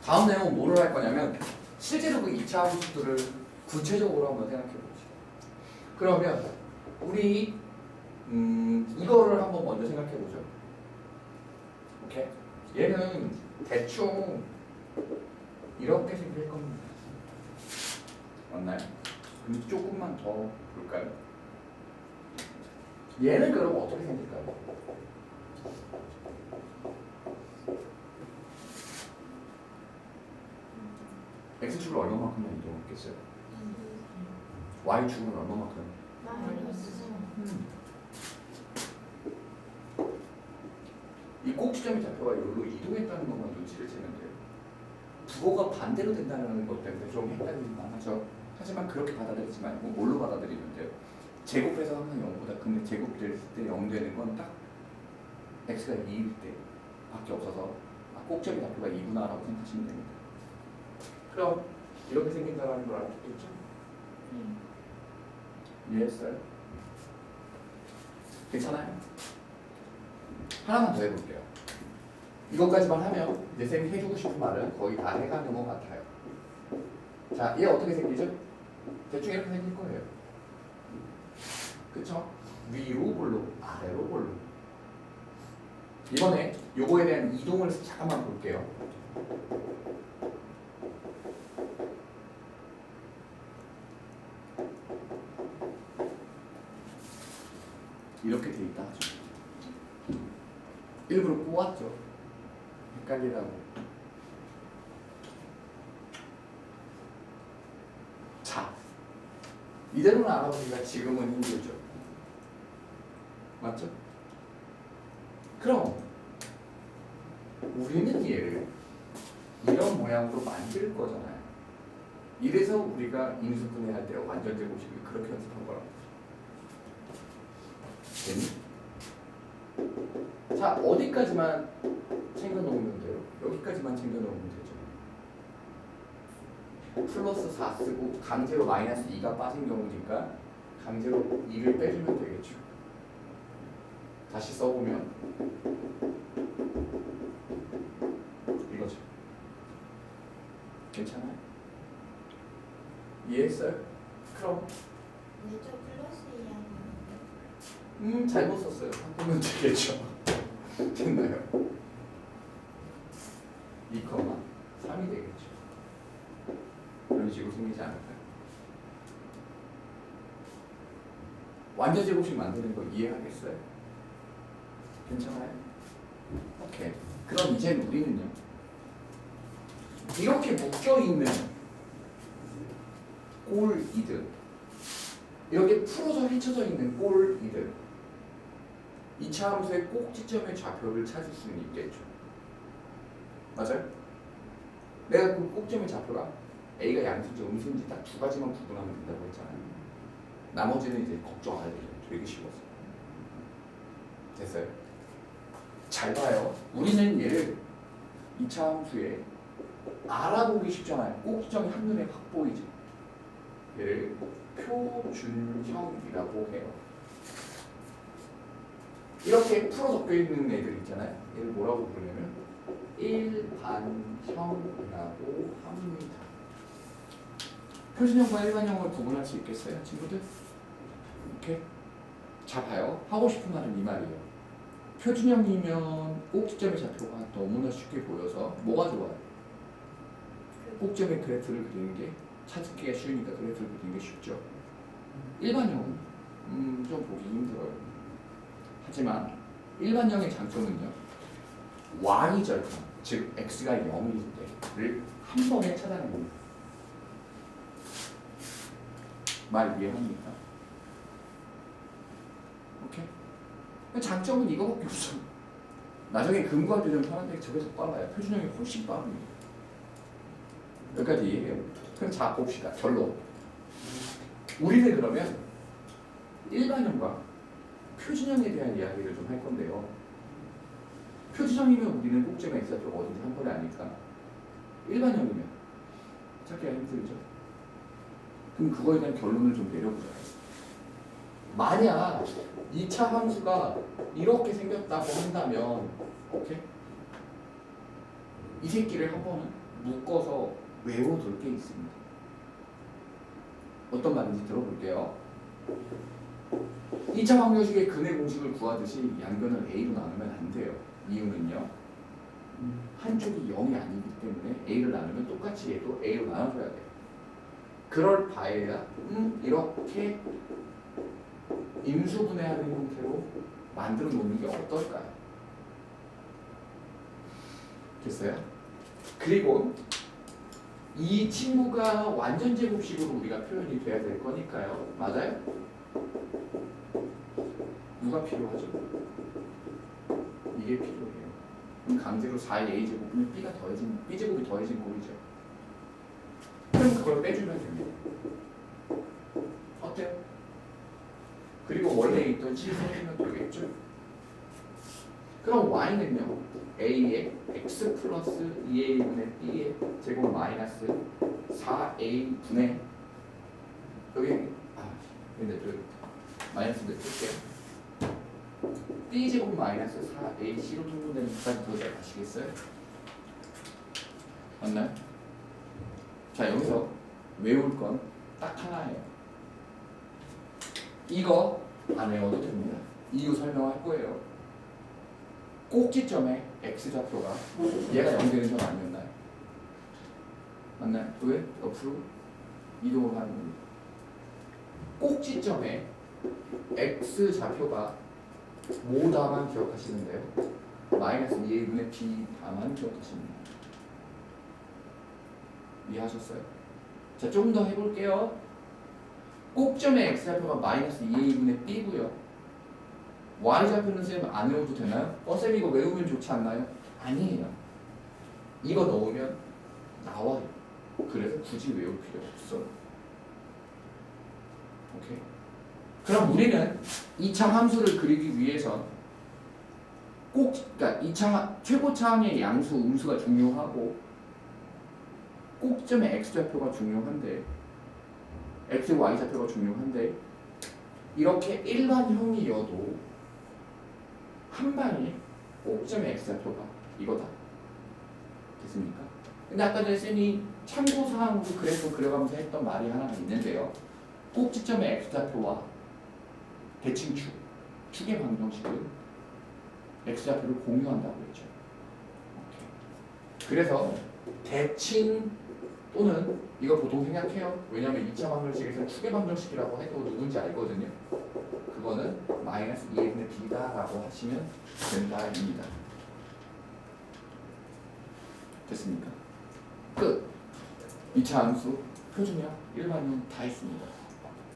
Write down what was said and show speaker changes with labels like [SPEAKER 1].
[SPEAKER 1] 다음 내용은 뭐를 할 거냐면 실제로 그 2차 함수들을 구체적으로 한번 생각해 봅시다. 그러면 우리 이거를 한번 먼저 생각해 보죠. 오케이? 얘는 대충 이렇게 생길 겁니다. 맞나요? 근데 조금만 더 볼까요? 얘는 그럼 어떻게 생길까요? X축을 얼마만큼 이동했겠어요? Y축은 얼마만큼? 이 꼭지점의 좌표가 여기로 이동했다는 것만 눈치를 채면 돼요. 부호가 반대로 된다는 것 때문에 좀 헷갈릴만 하죠. 하지만 그렇게 받아들이지 말고 뭘로 받아들이면 돼요? 제곱해서 항상 0보다 근데 제곱될 때 0 되는 건 딱 x가 2일 때 밖에 없어서 꼭지점의 좌표가 2구나 라고 생각하시면 됩니다. 그럼 이렇게 생긴다는 걸 알겠죠? 이해했어요? 괜찮아요? 하나만 더 해볼게요. 이것까지만 하면 이제 쌤이 해주고 싶은 말은 거의 다 해가는 것 같아요. 자, 얘 어떻게 생기죠? 대충 이렇게 생길 거예요. 그쵸? 위로 볼로, 아래로 볼로. 이번에 요거에 대한 이동을 잠깐만 볼게요. 이렇게 돼 있다 하죠. 일부러 꼬았죠. 헷갈리라고. 자, 이대로는 알아보기가 지금은 힘들죠. 맞죠? 그럼 우리는 얘를 이런 모양으로 만들 거잖아요. 이래서 우리가 인수분해 할 때 완전 제곱식을 그렇게 연습한 거라고. 됐니? 자, 어디까지만 챙겨 놓으면 돼요? 여기까지만 챙겨 놓으면 되죠. 플러스 4 쓰고 강제로 마이너스 2가 빠진 경우니까 강제로 2를 빼주면 되겠죠. 다시 써보면 이거죠. 괜찮아요? 이해했어요? 그럼
[SPEAKER 2] 근데 저 플러스 이하는
[SPEAKER 1] 잘못 썼어요. 바꾸면 되겠죠. 됐나요? 2,3이 되겠죠. 이런 식으로 생기지 않을까요? 완전 제곱식 만드는 거 이해하겠어요? 괜찮아요? 오케이. 그럼 이제 우리는요. 이렇게 묶여있는 꼴이들, 이렇게 풀어서 헤쳐져 있는 꼴이들, 2차 함수의 꼭지점의 좌표를 찾을 수는 있겠죠. 맞아요? 내가 그 꼭지점의 좌표가 A가 양수인지 음수인지 딱 두 가지만 구분하면 된다고 했잖아요. 나머지는 이제 걱정 안 해도 돼요. 되게 쉬웠어요. 됐어요? 잘 봐요. 우리는 얘를 2차 함수에 알아보기 쉽잖아요. 꼭지점이 한눈에 확 보이죠. 얘를 표준형이라고 해요. 이렇게 풀어 적혀 있는 애들 있잖아요. 얘를 뭐라고 부르냐면 일반형이라고 합니다. 표준형과 일반형을 구분할 수 있겠어요, 친구들? 이렇게? 자, 봐요. 하고 싶은 말은 이 말이에요. 표준형이면 꼭지점의 좌표가 너무나 쉽게 보여서 뭐가 좋아요? 꼭지점의 그래프를 그리는 게 찾기가 쉬우니까 그래프를 그리는 게 쉽죠. 일반형은 좀 보기 힘들어요. 하지만 일반형의 장점은요. y절편, 즉 x가 0일 때를 한 번에 찾아냅니다. 말 이해합니까? 오케이? 장점은 이거밖에 없어. 나중에 근거할 때 좀 편한데 저게 더 빨라요. 표준형이 훨씬 빠릅니다. 여기까지 이해해요. 그럼 자 봅시다. 결론. 우리는 그러면 일반형과 표준형에 대한 이야기를 좀 할 건데요. 표준형이면 우리는 꼭지점의 x좌표가 어딘지 한 번에 아니까 일반형이면 찾기가 힘들죠. 그럼 그거에 대한 결론을 좀 내려보자. 만약 2차 함수가 이렇게 생겼다고 한다면 오케이? 이 새끼를 한 번은 묶어서 외워둘 게 있습니다. 어떤 말인지 들어볼게요. 2차 방정식의 근의 공식을 구하듯이 양변을 a로 나누면 안 돼요. 이유는요. 한쪽이 0이 아니기 때문에 a를 나누면 똑같이 얘도 a로 나눠줘야 돼요. 그럴 바에야 이렇게 임수분해하는 형태로 만들어 놓는 게 어떨까요? 됐어요? 그리고 이 친구가 완전 제곱식으로 우리가 표현이 돼야 될 거니까요. 맞아요? 누가 필요하죠? 이게 필요해요. 그럼 강제로 4의 a제곱은 b가 더해진 b제곱이 더해진 꼴이죠. 그럼 그걸 빼주면 됩니다. 어때요? 그리고 원래 있던 7 써주면 되겠죠? 그럼 y는요 a의 x 플러스 2a분의 b의 제곱 마이너스 4a분의 여기 근데 마이너스인데 쓸게요. b제곱 마이너스 4ac로 통분되는 것까지 더 잘 아시겠어요? 맞나요? 자 여기서 외울 건 딱 하나예요. 이거 안 외워도 됩니다. 이유 설명할 거예요. 꼭지점에 x좌표가 얘가 0 되는 점 아니었나요? 맞나요? 왜? 옆으로 이동을 하는 겁니다. 꼭지점에 x좌표가 뭐다만 기억하시는데요. 마이너스 2a분의 b다만 기억하시면 돼요. 이해하셨어요? 자, 조금 더 해볼게요. 꼭점의 x좌표가 마이너스 2a분의 b고요. y좌표는 쌤 안 외워도 되나요? 쌤 이거 외우면 좋지 않나요? 아니에요. 이거 넣으면 나와요. 그래서 굳이 외울 필요 없어요. 오케이? 그럼 우리는 2차 함수를 그리기 위해선 그러니까 2차 최고차항의 양수, 음수가 중요하고 꼭점의 x좌표가 중요한데 x, y좌표가 중요한데 이렇게 일반형이어도 한 방에 꼭점의 x좌표가 이거다. 됐습니까? 근데 아까 전에 쌤이 참고사항으로 그래프 그려가면서 했던 말이 하나 있는데요. 꼭지점의 x좌표와 대칭축, 축의 방정식은 x좌표를 공유한다고 했죠. 오케이. 그래서 대칭 또는 이거 보통 생략해요. 왜냐하면 2차 방정식에서 축의 방정식이라고 해도 누군지 알거든요. 그거는 마이너스 2a분의 b다라고 하시면 된다입니다. 됐습니까? 끝. 2차 함수, 표준형, 일반형 다 있습니다.